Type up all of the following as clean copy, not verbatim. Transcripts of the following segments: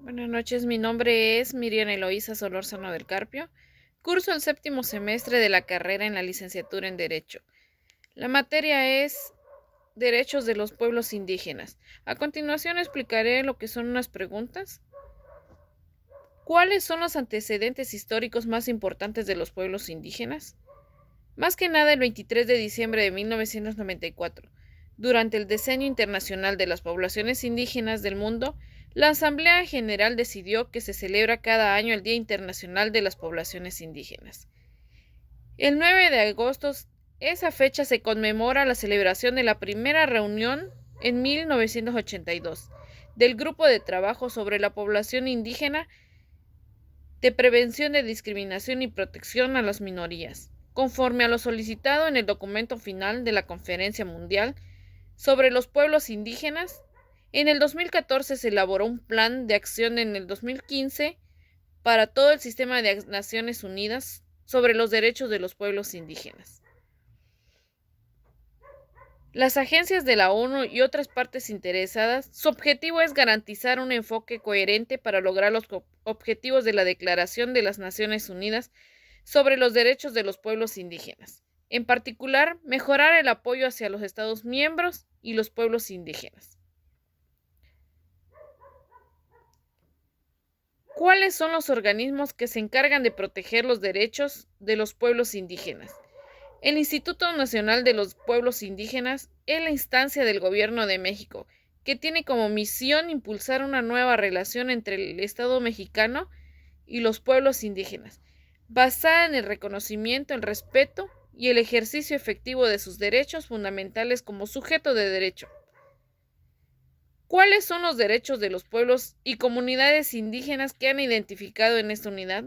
Buenas noches, mi nombre es Miriam Eloísa Solórzano del Carpio. Curso el séptimo semestre de la carrera en la licenciatura en Derecho. La materia es Derechos de los Pueblos Indígenas. A continuación explicaré lo que son unas preguntas. ¿Cuáles son los antecedentes históricos más importantes de los pueblos indígenas? Más que nada el 23 de diciembre de 1994, durante el Decenio Internacional de las Poblaciones Indígenas del Mundo, la Asamblea General decidió que se celebra cada año el Día Internacional de las Poblaciones Indígenas. El 9 de agosto, esa fecha se conmemora la celebración de la primera reunión en 1982 del Grupo de Trabajo sobre la Población Indígena de Prevención de Discriminación y Protección a las Minorías, conforme a lo solicitado en el documento final de la Conferencia Mundial sobre los Pueblos Indígenas. En el 2014 se elaboró un plan de acción en el 2015 para todo el sistema de Naciones Unidas sobre los derechos de los pueblos indígenas. Las agencias de la ONU y otras partes interesadas, su objetivo es garantizar un enfoque coherente para lograr los objetivos de la Declaración de las Naciones Unidas sobre los derechos de los pueblos indígenas. En particular, mejorar el apoyo hacia los Estados miembros y los pueblos indígenas. ¿Cuáles son los organismos que se encargan de proteger los derechos de los pueblos indígenas? El Instituto Nacional de los Pueblos Indígenas es la instancia del Gobierno de México que tiene como misión impulsar una nueva relación entre el Estado mexicano y los pueblos indígenas, basada en el reconocimiento, el respeto y el ejercicio efectivo de sus derechos fundamentales como sujeto de derecho. ¿Cuáles son los derechos de los pueblos y comunidades indígenas que han identificado en esta unidad?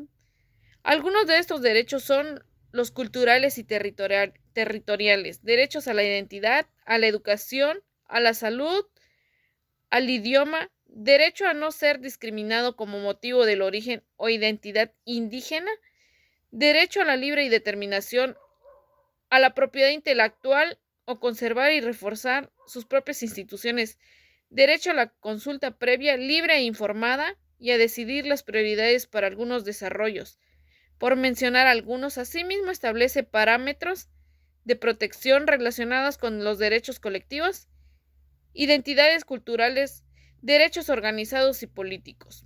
Algunos de estos derechos son los culturales y territoriales, derechos a la identidad, a la educación, a la salud, al idioma, derecho a no ser discriminado como motivo del origen o identidad indígena, derecho a la libre determinación, a la propiedad intelectual o conservar y reforzar sus propias instituciones, derecho a la consulta previa, libre e informada y a decidir las prioridades para algunos desarrollos. Por mencionar algunos, asimismo establece parámetros de protección relacionados con los derechos colectivos, identidades culturales, derechos organizados y políticos.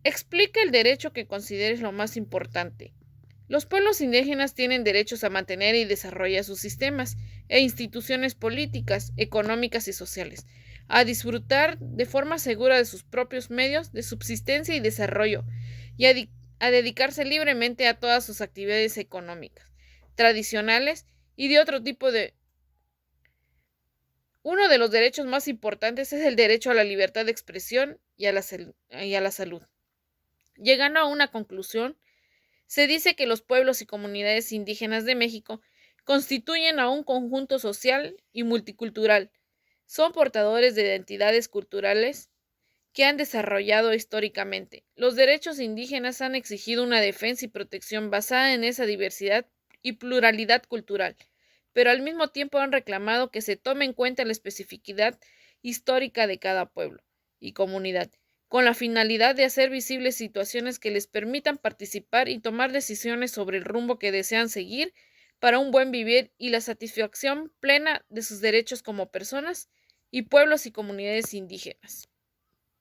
Explica el derecho que consideres lo más importante. Los pueblos indígenas tienen derechos a mantener y desarrollar sus sistemas e instituciones políticas, económicas y sociales, a disfrutar de forma segura de sus propios medios de subsistencia y desarrollo, y a dedicarse libremente a todas sus actividades económicas, tradicionales y de otro tipo de... Uno de los derechos más importantes es el derecho a la libertad de expresión y a la salud. Llegando a una conclusión, se dice que los pueblos y comunidades indígenas de México constituyen a un conjunto social y multicultural. Son portadores de identidades culturales que han desarrollado históricamente. Los derechos indígenas han exigido una defensa y protección basada en esa diversidad y pluralidad cultural, pero al mismo tiempo han reclamado que se tome en cuenta la especificidad histórica de cada pueblo y comunidad, con la finalidad de hacer visibles situaciones que les permitan participar y tomar decisiones sobre el rumbo que desean seguir para un buen vivir y la satisfacción plena de sus derechos como personas y pueblos y comunidades indígenas.